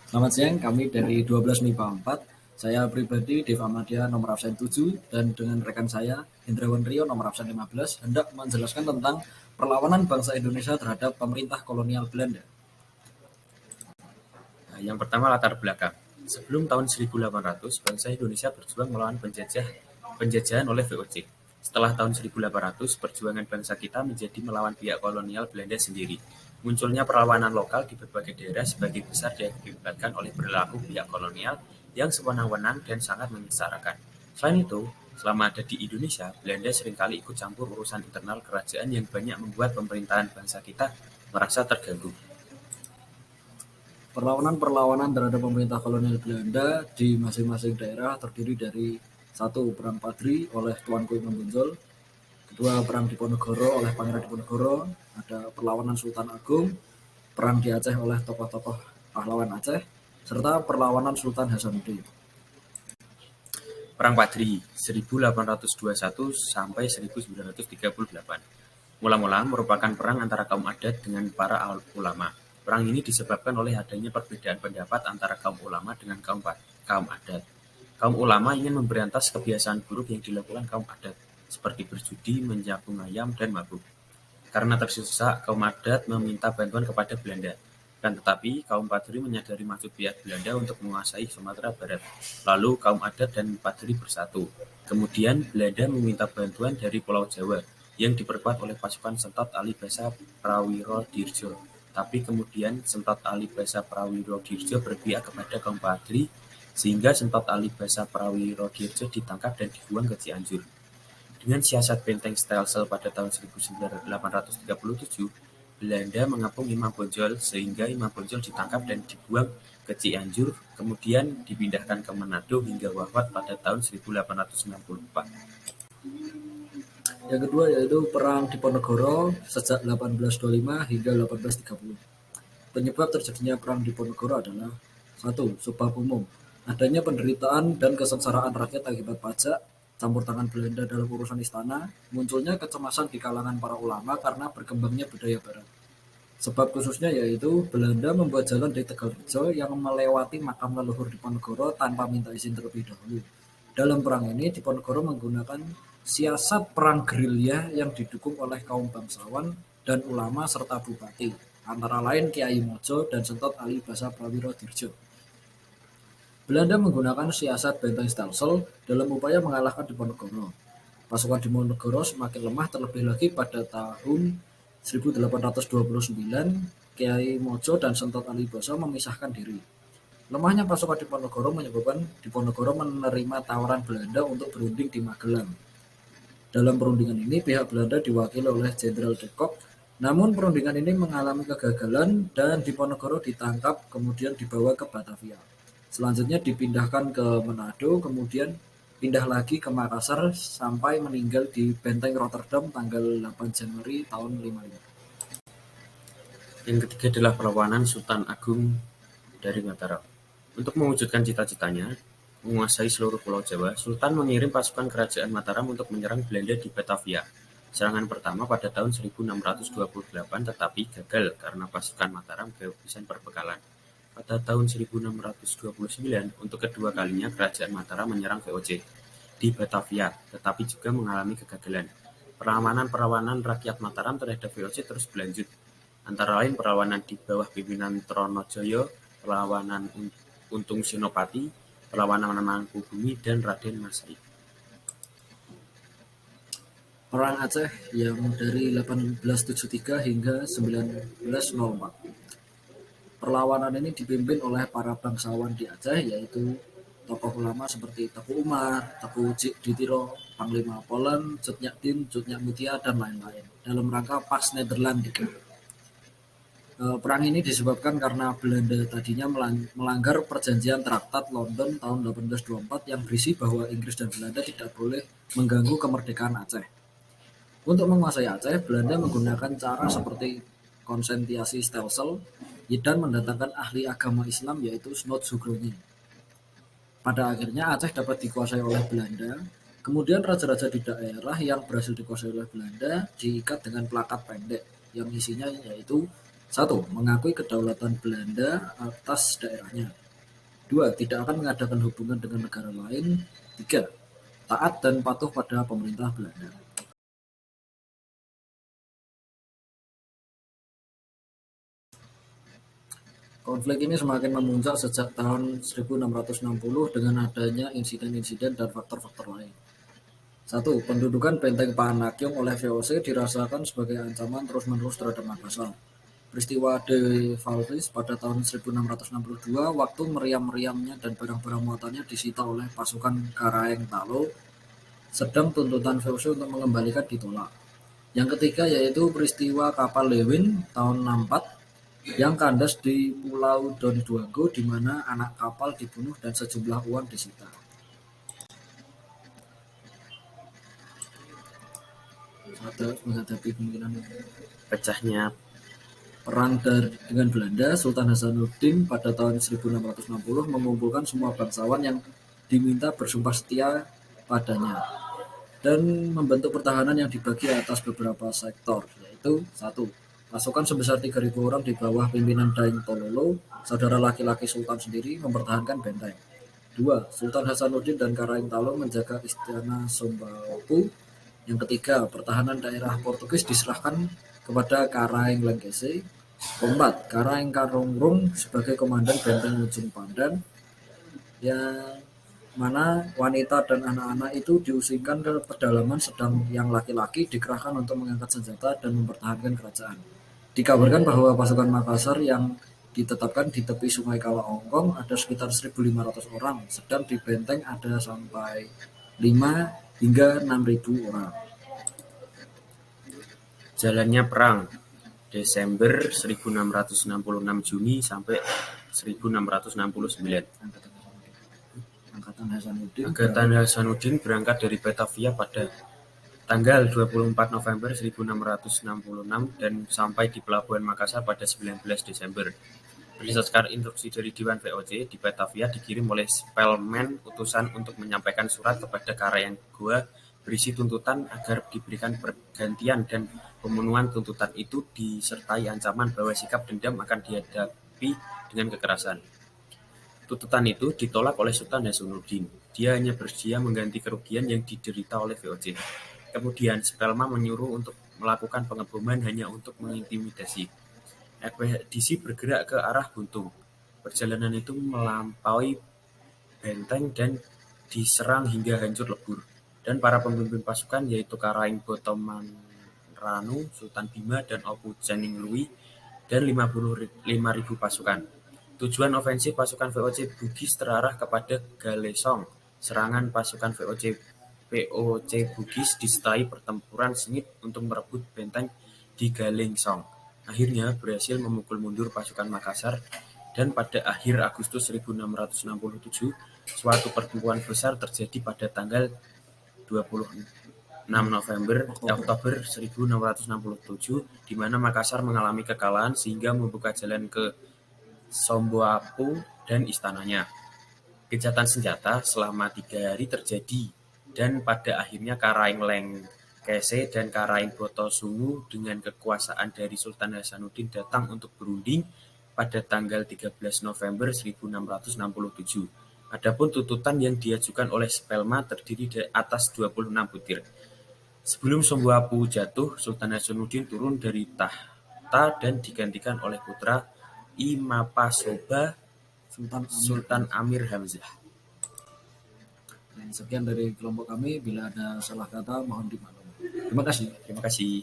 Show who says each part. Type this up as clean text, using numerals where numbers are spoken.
Speaker 1: Selamat siang, kami dari 12 MIPA 4. Saya pribadi, Dev Ahmadiyah, nomor absen 7, dan dengan rekan saya, Hendrawan Rio, nomor absen 15, hendak menjelaskan tentang perlawanan bangsa Indonesia terhadap pemerintah kolonial Belanda.
Speaker 2: Nah, yang pertama latar belakang. Sebelum tahun 1800, bangsa Indonesia berjuang melawan penjajahan oleh VOC. Setelah tahun 1800, perjuangan bangsa kita menjadi melawan pihak kolonial Belanda sendiri. Munculnya perlawanan lokal di berbagai daerah sebagai besar diakibatkan oleh perilaku pihak kolonial yang sewenang-wenang dan sangat menyengsarakan. Selain itu, selama ada di Indonesia, Belanda seringkali ikut campur urusan internal kerajaan yang banyak membuat pemerintahan bangsa kita merasa terganggu.
Speaker 1: Perlawanan-perlawanan terhadap pemerintah kolonial Belanda di masing-masing daerah terdiri dari satu, perang Padri oleh Tuanku Imam Bonjol, kedua, perang Diponegoro oleh Pangeran Diponegoro, ada perlawanan Sultan Agung, perang di Aceh oleh tokoh-tokoh pahlawan Aceh, serta perlawanan Sultan Hasanuddin.
Speaker 2: Perang Padri 1821 sampai 1938. Mula-mula merupakan perang antara kaum adat dengan para ulama. Perang ini disebabkan oleh adanya perbedaan pendapat antara kaum ulama dengan kaum adat. Kaum ulama ingin memberantas kebiasaan buruk yang dilakukan kaum adat, seperti berjudi, menjabung ayam, dan mabuk. Karena tersiksa, kaum adat meminta bantuan kepada Belanda. Dan tetapi, kaum Padri menyadari maksud pihak Belanda untuk menguasai Sumatera Barat. Lalu, kaum adat dan Padri bersatu. Kemudian, Belanda meminta bantuan dari Pulau Jawa, yang diperkuat oleh pasukan Sentot Ali Basa Prawiro Dirjo. Tapi kemudian, Sentot Ali Basa Prawiro Dirjo berpihak kepada kaum Padri, sehingga Sentot Ali Basa Prawiro Dirjo ditangkap dan dibuang ke Cianjur. Dengan siasat benteng Stelsel pada tahun 1837, Belanda mengepung Imam Bonjol sehingga Imam Bonjol ditangkap dan dibuang ke Cianjur, kemudian dipindahkan ke Manado hingga wafat pada tahun 1864.
Speaker 1: Yang kedua yaitu Perang Diponegoro sejak 1825 hingga 1830. Penyebab terjadinya Perang Diponegoro adalah satu, sebab umum, adanya penderitaan dan kesengsaraan rakyat akibat pajak, campur tangan Belanda dalam urusan istana, munculnya kecemasan di kalangan para ulama karena berkembangnya budaya barat. Sebab khususnya yaitu Belanda membuat jalan dari Tegalrejo yang melewati makam leluhur Diponegoro tanpa minta izin terlebih dahulu. Dalam perang ini Diponegoro menggunakan siasat perang gerilya yang didukung oleh kaum bangsawan dan ulama serta bupati, antara lain Kiai Mojo dan Sentot Ali Basa Prawiro Dirjo. Belanda menggunakan siasat benteng Stelsel dalam upaya mengalahkan Diponegoro. Pasukan Diponegoro semakin lemah terlebih lagi pada tahun 1829, Kiai Mojo dan Sentot Ali Basa memisahkan diri. Lemahnya pasukan Diponegoro menyebabkan Diponegoro menerima tawaran Belanda untuk berunding di Magelang. Dalam perundingan ini pihak Belanda diwakili oleh Jenderal de Kock, namun perundingan ini mengalami kegagalan dan Diponegoro ditangkap kemudian dibawa ke Batavia. Selanjutnya dipindahkan ke Manado, kemudian pindah lagi ke Makassar sampai meninggal di Benteng Rotterdam tanggal 8 Januari tahun 55.
Speaker 2: Yang ketiga adalah perlawanan Sultan Agung dari Mataram. Untuk mewujudkan cita-citanya, menguasai seluruh Pulau Jawa, Sultan mengirim pasukan kerajaan Mataram untuk menyerang Belanda di Batavia. Serangan pertama pada tahun 1628 tetapi gagal karena pasukan Mataram kehabisan perbekalan. Pada tahun 1629, untuk kedua kalinya kerajaan Mataram menyerang VOC di Batavia, tetapi juga mengalami kegagalan. Perlawanan-perlawanan rakyat Mataram terhadap VOC terus berlanjut, antara lain perlawanan di bawah pimpinan Tronojoyo, perlawanan Untung Senopati, perlawanan Mangkubumi, dan Raden Mas Said.
Speaker 1: Perang Aceh yang dari 1873 hingga 1904. Perlawanan ini dipimpin oleh para bangsawan di Aceh, yaitu tokoh ulama seperti Teku Umar, Teku Cik Ditiro, Panglima Polen, Cut Nyak Din, Cut Nyak Mutia, dan lain-lain, dalam rangka Pax Nederlandica. Perang ini disebabkan karena Belanda tadinya melanggar perjanjian Traktat London tahun 1824 yang berisi bahwa Inggris dan Belanda tidak boleh mengganggu kemerdekaan Aceh. Untuk menguasai Aceh, Belanda menggunakan cara seperti konsentiasi Stelsel dan mendatangkan ahli agama Islam yaitu Snot Zugroni. Pada akhirnya Aceh dapat dikuasai oleh Belanda. Kemudian raja-raja di daerah yang berhasil dikuasai oleh Belanda diikat dengan plakat pendek yang isinya yaitu 1. Mengakui kedaulatan Belanda atas daerahnya. 2. Tidak akan mengadakan hubungan dengan negara lain. 3. Taat dan patuh pada pemerintah Belanda. Konflik ini semakin memuncak sejak tahun 1660 dengan adanya insiden-insiden dan faktor-faktor lain. 1. Pendudukan benteng Panakyong oleh VOC dirasakan sebagai ancaman terus-menerus terhadap Makassar. Peristiwa De Valvis pada tahun 1662, waktu meriam-meriamnya dan barang-barang muatannya disita oleh pasukan Karaeng Talo, sedang tuntutan VOC untuk mengembalikan ditolak. Yang ketiga yaitu peristiwa kapal Lewin tahun 64 yang kandas di Pulau Don Duago, di mana anak kapal dibunuh dan sejumlah uang disita. Saat menghadapi kemungkinan
Speaker 2: Pecahnya
Speaker 1: perang dengan Belanda, Sultan Hasanuddin pada tahun 1660 mengumpulkan semua bangsawan yang diminta bersumpah setia padanya dan membentuk pertahanan yang dibagi atas beberapa sektor, yaitu 1. Pasukan sebesar 3.000 orang di bawah pimpinan Daeng Tololo, saudara laki-laki Sultan sendiri, mempertahankan benteng. 2. Sultan Hasanuddin dan Karaeng Talo menjaga istana Sombapu. Yang ketiga, pertahanan daerah Portugis diserahkan kepada Karaeng Lengkese. 4. Karaeng Karongrung sebagai komandan benteng Ujung Pandan, yang mana wanita dan anak-anak itu diusingkan ke pedalaman, sedang yang laki-laki dikerahkan untuk mengangkat senjata dan mempertahankan kerajaan. Dikabarkan bahwa pasukan Makassar yang ditetapkan di tepi Sungai Kalaongkong ada sekitar 1.500 orang, sedang di benteng ada sampai 5 hingga 6.000 orang.
Speaker 2: jalannya perang Desember 1666 Juni sampai 1669. Angkatan Hasanuddin berangkat dari Batavia pada tanggal 24 November 1666 dan sampai di Pelabuhan Makassar pada 19 Desember. Berdasarkan instruksi dari Dewan VOC, di Batavia dikirim oleh Spelman utusan untuk menyampaikan surat kepada Karaeng Goa berisi tuntutan agar diberikan pergantian, dan pemenuhan tuntutan itu disertai ancaman bahwa sikap dendam akan dihadapi dengan kekerasan. Tuntutan itu ditolak oleh Sultan Hasanuddin. Dia hanya bersedia mengganti kerugian yang diderita oleh VOC. Kemudian Spelman menyuruh untuk melakukan pengeboman hanya untuk mengintimidasi. Ekspedisi bergerak ke arah Buntung. Perjalanan itu melampaui benteng dan diserang hingga hancur lebur. Dan para pemimpin pasukan yaitu Karaeng Botomanranu, Sultan Bima, dan Opu Janinglui, dan 55.000 pasukan. Tujuan ofensif pasukan VOC Bugis terarah kepada Galesong. Serangan pasukan POC Bugis disertai pertempuran sengit untuk merebut benteng di Galesong. Akhirnya berhasil memukul mundur pasukan Makassar, dan pada akhir Agustus 1667 suatu pertempuran besar terjadi pada tanggal 26 Oktober 1667, di mana Makassar mengalami kekalahan sehingga membuka jalan ke Somboapu dan istananya. Gencatan senjata selama 3 hari terjadi, dan pada akhirnya Karaeng Lengkese dan Karaeng Botosungu dengan kekuasaan dari Sultan Hasanuddin datang untuk berunding pada tanggal 13 November 1667. Adapun tuntutan yang diajukan oleh Spelman terdiri dari atas 26 butir. Sebelum Somboapu jatuh, Sultan Hasanuddin turun dari tahta dan digantikan oleh putra Imapasoba, Sultan Amir Hamzah.
Speaker 1: Sekian dari kelompok kami, bila ada salah kata mohon dimaklumi. Terima kasih.
Speaker 2: Terima kasih.